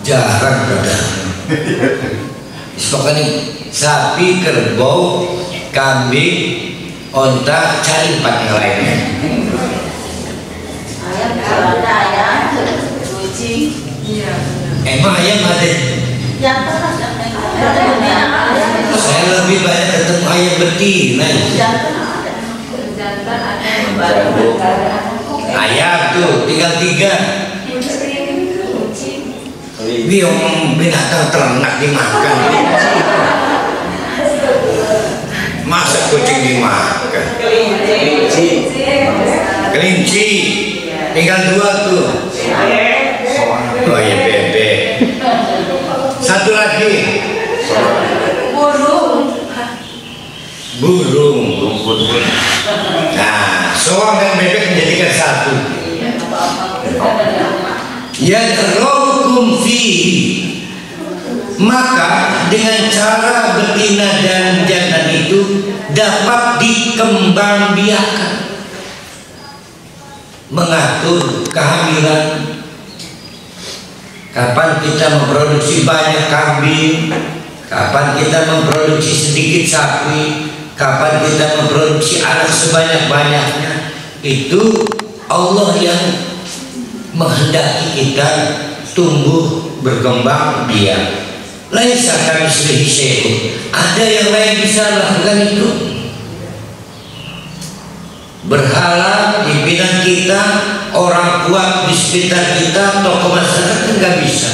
Jarang ada. Pokoknya sapi, kerbau, kambing, onta, cari 4 yang lainnya. Emang ayam ada? Saya lebih banyak ketemu ayam betina. Ayam tuh tinggal 3. Biong binatang ternak dimakan. Masa kucing dimakan? Kelinci tinggal 2 tuh. Oh ya, bebek. Satu lagi burung. Nah, soang dan bebek menjadikan 1. Yad'ukum fi, maka dengan cara betina dan jantan itu dapat dikembangbiakan, mengatur kehamilan, kapan kita memproduksi banyak kambing, kapan kita memproduksi sedikit sapi, kapan kita memproduksi anak sebanyak-banyaknya. Itu Allah yang menghendaki kita tumbuh berkembang biak. Laisa kamitslihi syai'un. Ada yang lain bisa lakukan itu? Berhala, pimpinan kita, orang kuat di sekitar kita, tokoh masyarakat nggak bisa.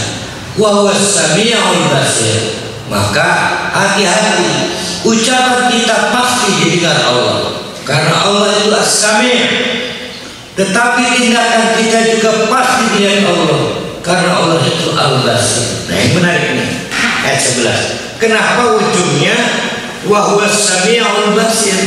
Wa huwas sami'ul basir. Maka hati-hati, ucapan kita pasti didengar Allah, karena Allah itu as-sami'. Tetapi tindakan kita juga pasti dilihat Allah, karena Allah itu al-basir. Nah, yang menarik ini ayat 11. Kenapa ujungnya wa huwas sami'ul basir?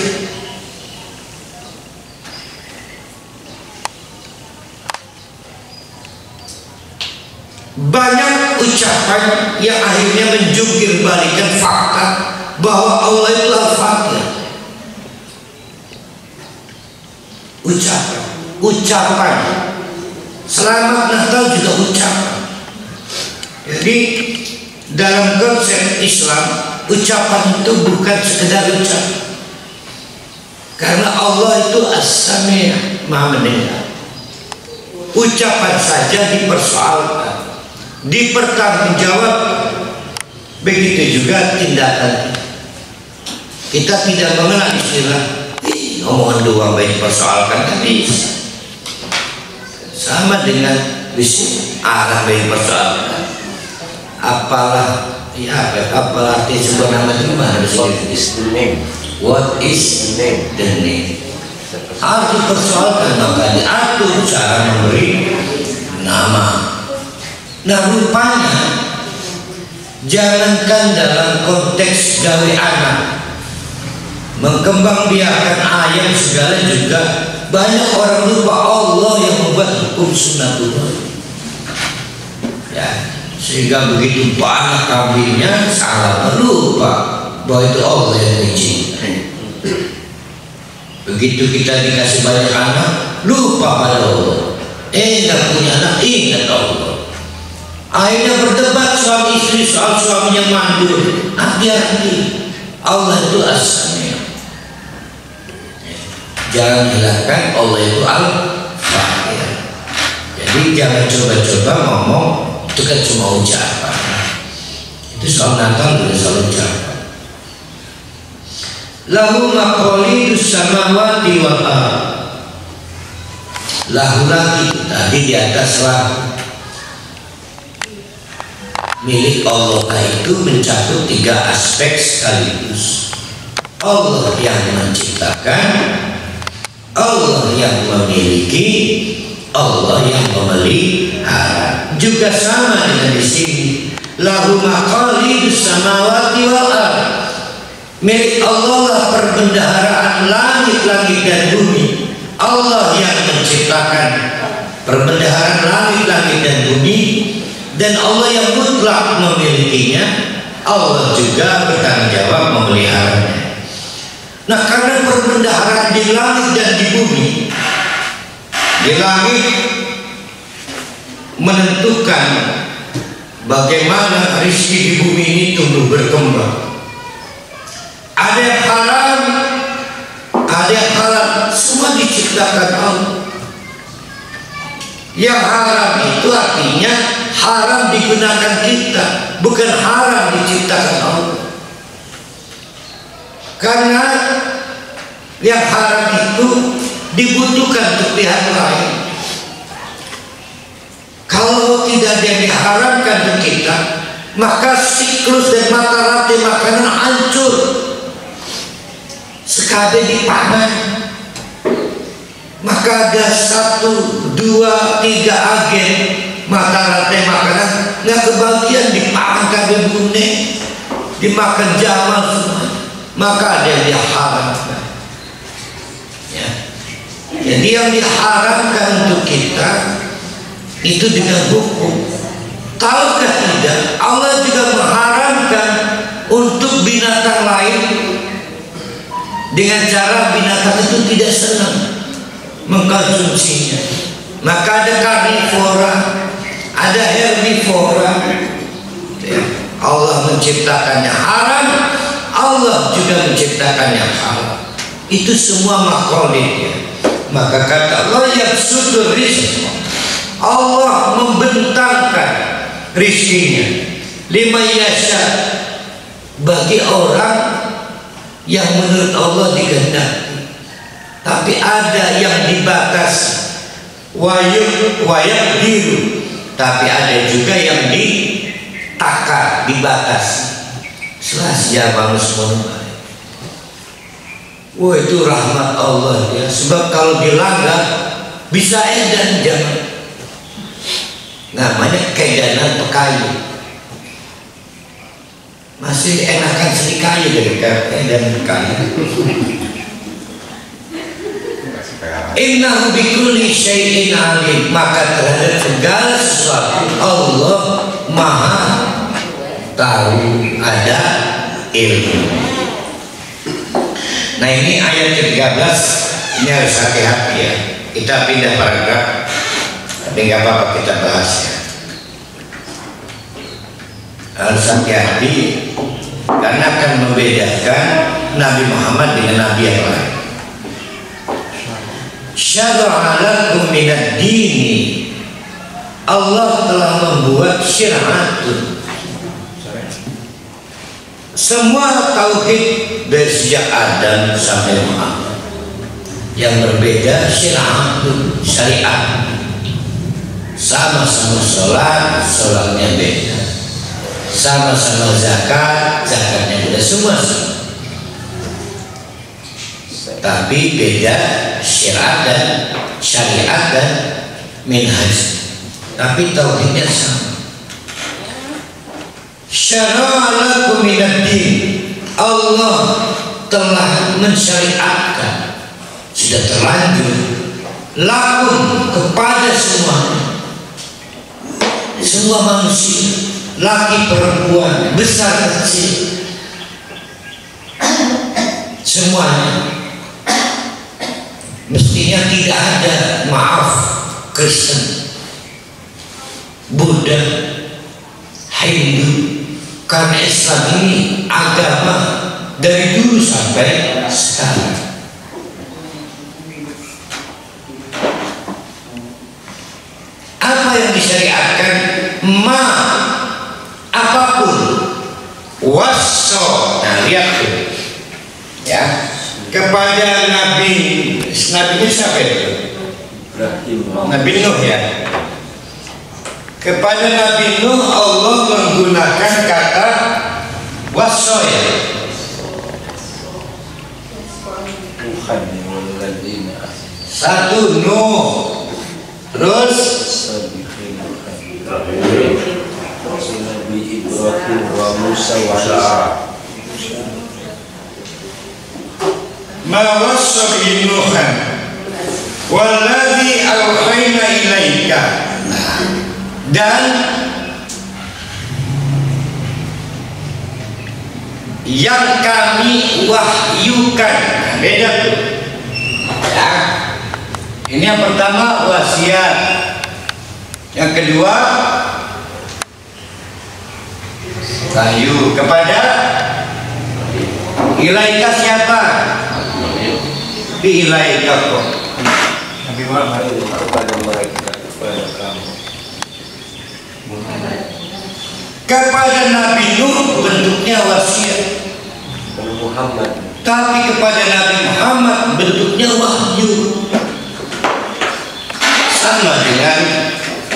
Banyak ucapan yang akhirnya menjungkir balikan fakta bahwa Allah itu al-fakir. Ucapan selamat Natal juga ucapan. Jadi dalam konsep Islam, ucapan itu bukan sekedar ucapan, karena Allah itu as-sami', maha mendengar. Ucapan saja dipersoalkan, dipertanggungjawab. Begitu juga tindakan. Kita tidak mengenal istilah omongan doang baik dipersoalkan, kan bisa. Sama dengan bisnis arah baik dipersoalkan. Apalah arti sebuah nama itu gimana? What is the name? What is the name? Harus dipersoalkan, maka diatur cara memberi nama. Nah, rupanya jangankan dalam konteks gawe anak, mengkembangbiakan ayam segala juga banyak orang lupa Allah yang membuat hukum sunnatullah. Ya, sehingga begitu banyak kambingnya salah, lupa bahwa itu Allah yang mengizinkan. Begitu kita dikasih banyak anak, lupa pada Allah. Nggak punya anak, ingat Allah. Akhirnya berdebat suami istri soal suaminya mandul. Hati-hati, Allah itu as-sami'. Jangan hilangkan Allah itu al-fakir. Jadi jangan coba-coba ngomong itu kan cuma ucapan. Itu soal Natal juga soal ucapan. Lahu maqalidus samawati wal ardh. Lahu lagi tadi di atas lahu. Milik Allah itu mencakup 3 aspek sekaligus. Allah yang menciptakan, Allah yang memiliki, Allah yang memelihara. Juga sama dengan di sini. Lahu maqalidus samawati wal ardh. Milik Allah lah perbendaharaan langit-langit dan bumi. Allah yang menciptakan perbendaharaan langit-langit dan bumi, dan Allah yang mutlak memilikinya. Allah juga bertanggung jawab memeliharanya. Nah, karena perbendaharaan di langit dan di bumi, di langit menentukan bagaimana rezeki di bumi ini tumbuh berkembang. Ada yang haram, ada yang halal, semua diciptakan Allah. Yang haram itu artinya haram digunakan kita, bukan haram diciptakan Allah. Karena yang haram itu dibutuhkan untuk pihak lain. Kalau tidak ada yang diharamkan untuk kita, maka siklus dan mata rantai makanan hancur. Sekali dipanen, maka ada 1, 2, 3 agen mata rantai makanan nggak kebagian, dipanen kabel kuning, dimakan jamal semua. Maka ada yang diharamkan. Ya. Jadi yang diharamkan untuk kita itu dengan hukum. Tahukah tidak, Allah juga mengharamkan binatang lain dengan cara binatang itu tidak senang mengkonsumsinya. Maka ada karnivora, ada herbivora. Allah menciptakannya haram, Allah juga menciptakannya halal. Itu semua makhluknya. Maka kata Allah yabsutur rizq, Allah membentangkan rizkinya lima yasha, bagi orang yang menurut Allah dikehendaki. Tapi ada yang dibatasi, wayak biru, tapi ada juga yang ditakar, dibatasi. Selasya manusia. Wah, itu rahmat Allah ya. Sebab kalau dilanggar bisa edan jangan. Namanya keedanan pekayu. Masih enakan serikayu dari keedan pekayu. Innahu bikulli syai'in alim. Maka terhadap segala sesuatu Allah Maha tahu, ada ilmu. Nah, ini ayat ke-13. Ini harus hati-hati ya. Kita pindah paragraf, tapi nggak apa-apa kita bahas ya. Harus hati-hati karena akan membedakan Nabi Muhammad dengan Nabi yang lain. Syara'a lakum minad dini, Allah telah membuat syariatun. Semua tauhid dari sejak Adam sampai Muhammad. Yang berbeda syariatun, syariat. Sama-sama sholat, sholatnya beda. Sama-sama zakat, zakatnya beda. Semua sama. Tapi beda syariat dan minhaj. Tapi tauhidnya sama. Syara'a lakum minad din, Allah telah mensyariatkan, sudah terlanjur, lakum kepada semua manusia, laki perempuan, besar kecil, semuanya. Mestinya tidak ada maaf Kristen, Buddha, Hindu. Karena Islam ini agama dari dulu sampai sekarang. Apa yang disyariatkan? Apapun. Wasso. Nah, lihat tuh. Ya. Kepada Nabinya siapa itu? Nabi Nuh ya. Kepada Nabi Nuh Allah menggunakan kata wasoya. Satu Nuh, terus Nabi Ibrahim wa Musa wa Isa. Ma wassa bihi Nuhan walladzi awhayna ilaika. Dan yang kami wahyukan. Beda tuh ya. Ini yang pertama wasiat, yang kedua wahyu kepada ilaika. Siapa? Di ilaika kok Nabi Muhammad kepada mereka, kepada kamu. Kepada Nabi Nuh bentuknya wasiat Muhammad, tapi kepada Nabi Muhammad bentuknya wahyu. Sama dengan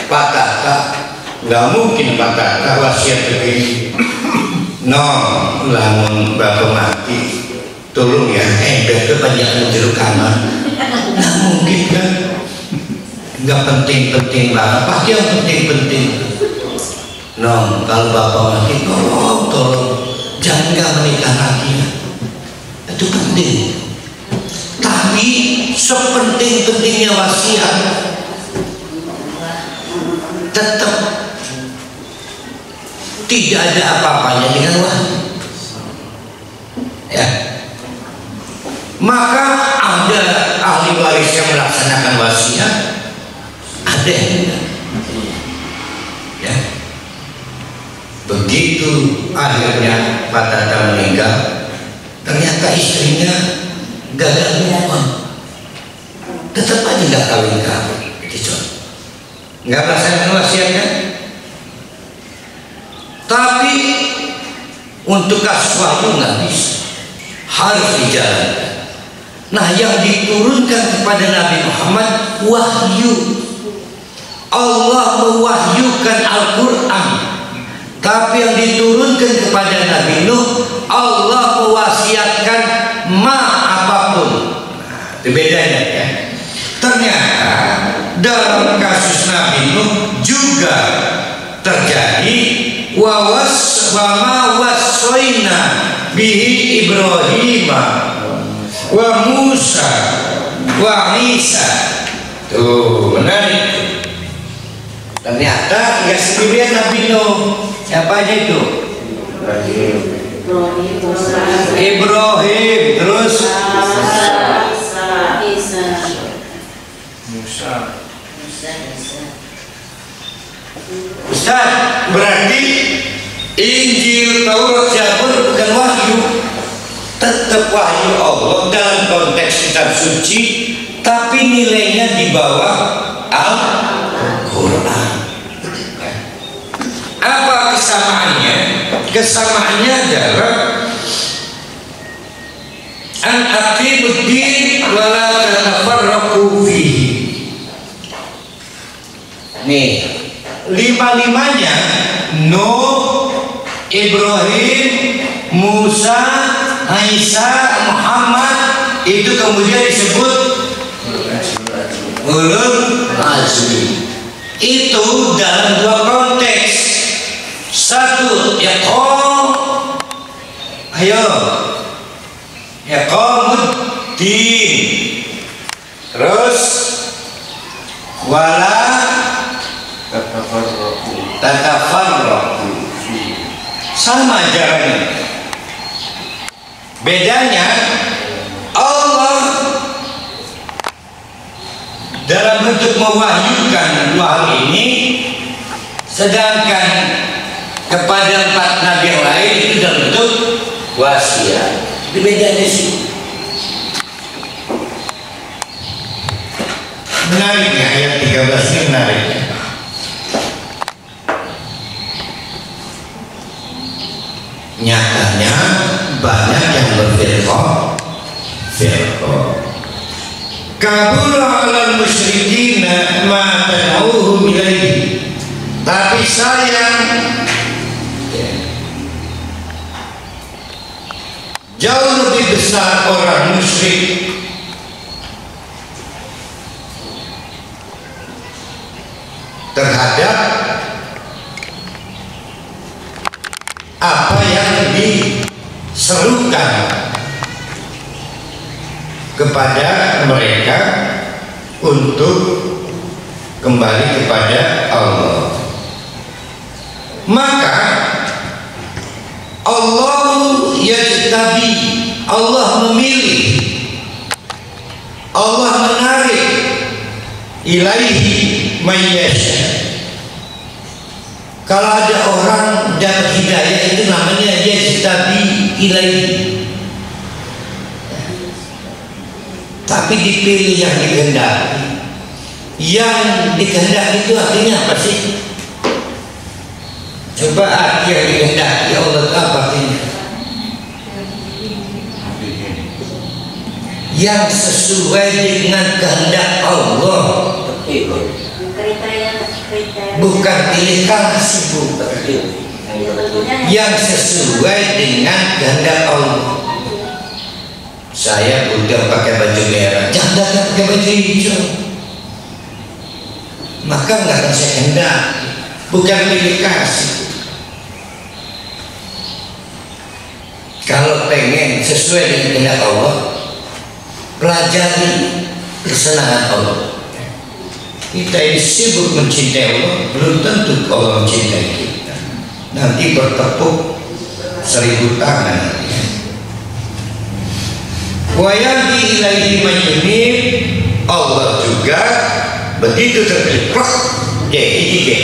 Pak Tata, nggak mungkin Pak Tata wasiat begini. No, lamun bapak mati, tolong ya, bebek banyak jeruk kamar. Nggak mungkin kan? Nggak penting-penting banget, pasti yang penting-penting. No, kalau bapak mati, tolong jangan menikah lagi. Itu penting. Tapi sepenting-pentingnya wasiat, tetap tidak ada apa-apanya dengan wahyu. Maka ada ahli waris yang melaksanakan wasiat, ada yang tidak. Ya. Begitu akhirnya Pak Tata meninggal, ternyata istrinya gagal move on, tetap aja nggak kawin-kawin, nggak melaksanakan wasiatnya. Tapi untuk kasus wahyu nggak bisa, harus dijalankan. Nah, yang diturunkan kepada Nabi Muhammad wahyu. Allah mewahyukan Al-Quran. Tapi yang diturunkan kepada Nabi Nuh, Allah mewasiatkan apapun. Nah, itu bedanya ya. Ternyata dalam kasus Nabi Nuh juga terjadi wa ma wassoina bihi Ibrahim wa Musa wa Isa. Tuh menarik. Ternyata nggak sendirian Nabi Nuh. Siapa aja itu? Ibrahim, terus Musa. Ustaz, berarti Injil, Taurat, Zabur bukan wahyu, tetap wahyu Allah dalam konteks kitab suci, tapi nilainya di bawah Al-Quran. Apa kesamaannya? Kesamaannya adalah an aqimuddin wa la tatafarraqu fihi. Nih, lima-limanya Nuh, Ibrahim, Musa, Isa, Muhammad itu kemudian disebut ulul azmi. Itu dalam dua konteks. Satu, iqamuddin. Terus wala tatafarraqu. Sama ajarannya. Bedanya Allah dalam bentuk mewahyukan dua hal ini, sedangkan kepada 4 nabi yang lain itu dalam bentuk wasiat. Itu bedanya sih. Menariknya ayat 13 ini menariknya. Nyatanya banyak yang berfirqah. Kabura 'alal musyrikina ma tad'uhum ilaihi. Tapi sayang, jauh lebih besar orang musyrik terhadap apa yang diserukan kepada mereka untuk kembali kepada Allah. Maka Allah yajtabi, Allah memilih, Allah menarik ilaihi mayyasha. Kalau ada orang dapat hidayah itu namanya yajtabi ilaihi. Tapi dipilih yang dikehendaki. Yang dikehendaki itu artinya apa sih? Coba arti yang dikehendaki Allah itu apa artinya? Yang sesuai dengan kehendak Allah. Bukan pilih kasih, bukan. Yang sesuai dengan kehendak Allah. Saya udah pakai baju merah, jangan datang pakai baju hijau. Maka nggak akan saya kehendaki, bukan pilih kasih. Kalau pengen sesuai dengan kehendak Allah, pelajari kesenangan Allah. Kita ini sibuk mencintai Allah, belum tentu Allah mencintai kita. Nanti bertepuk 1000 tangan. Wa yahdi ilaihi man yunib. Allah juga begitu terpilih jadi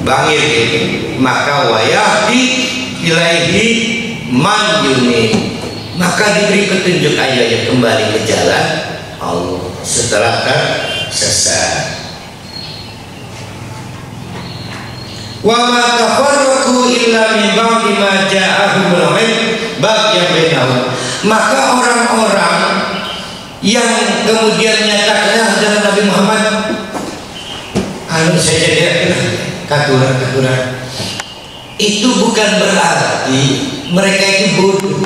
bangir gitu. Maka wa yahdi ilaihi man yunib, maka diberi petunjuk ayahnya kembali ke jalan Allah setelah tersesat. Wa ma tafarraqu illa min ba'di ma ja'ahumul ilm baghyan bainahum. Maka orang-orang yang kemudian menyatakan dalam Nabi Muhammad saja dia katuran itu bukan berarti mereka itu bodoh.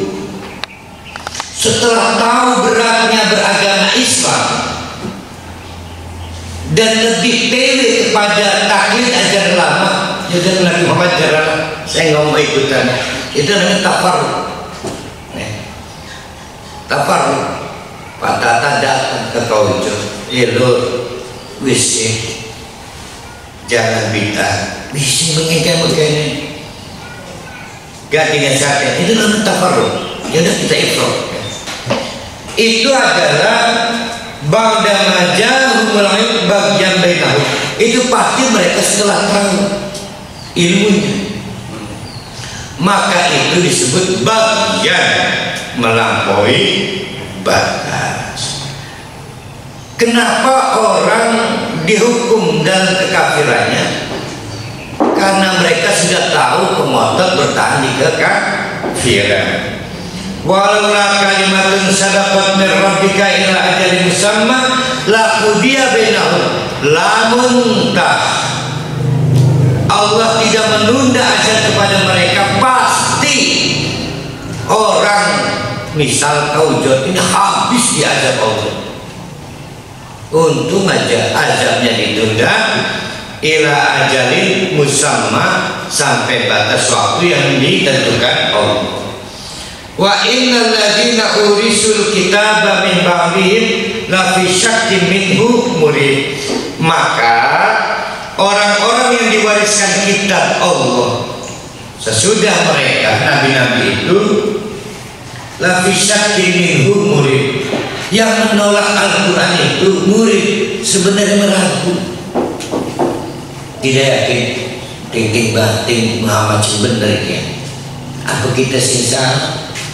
Setelah tahu beratnya beragama Islam dan lebih pilih kepada taklid ajaran lama, jadi Nabi Muhammad jarang saya nggak mau ikutan, itu namanya tafarruq. Tafarruq. Pak Tata datang ke Kaujo, lur, wis jangan bid'ah, wis mengingat begini, gak dinasihatkan, itu namanya tafarruq. Ya udah kita ifrad. Itu adalah ba'da majahumul ilm baghyan bainahum. Itu pasti mereka setelah tahu ilmunya, maka itu disebut baghyan, melampaui batas. Kenapa orang dihukum dalam kekafirannya? Karena mereka sudah tahu kemotot bertahan di kekafiran. Walaula kalimatun sadaqat min rabbika ila ajalin musamma laqudiya bainahum. Lamun Allah tidak menunda ajal kepada mereka, pasti orang misal Kaujo ini habis diazab Allah. Untung aja azabnya ditunda ila ajalin musamma, sampai batas waktu yang ditentukan Allah. Wa innal ladzina urisul kitaba min ba'dihim la fi syakkin minhu murib. Maka orang-orang yang diwariskan kitab Allah sesudah mereka nabi-nabi itu la fi syakkin minhu murib, yang menolak Al-Quran itu murid, sebenarnya meragu, tidak yakin tingting batin Muhammad sebenarnya apa kita sisa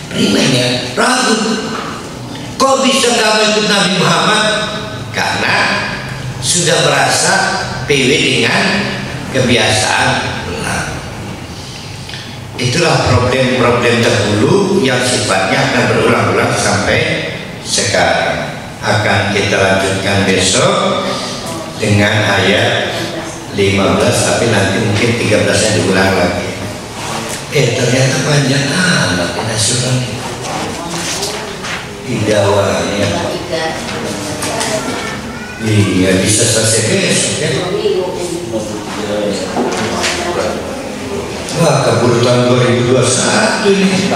primanya, ragu. Kok bisa gak mau ikut Nabi Muhammad? Karena sudah merasa pilih dengan kebiasaan. Itulah problem-problem dahulu yang sifatnya akan berulang-ulang sampai sekarang. Akan kita lanjutkan besok dengan ayat 15, tapi nanti mungkin 13-nya diulang lagi. Ternyata panjang amat ini surat idawanya. Iya, bisa selesai besok ya. Wah, keburu tahun 2021 ini.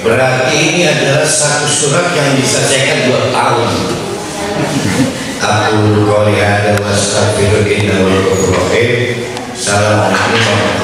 Berarti ini adalah satu surat yang diselesaikan 2 tahun. Aku qouli hadza wa astaghfirullaha. Assalamualaikum warahmatullahi wabarakatuh.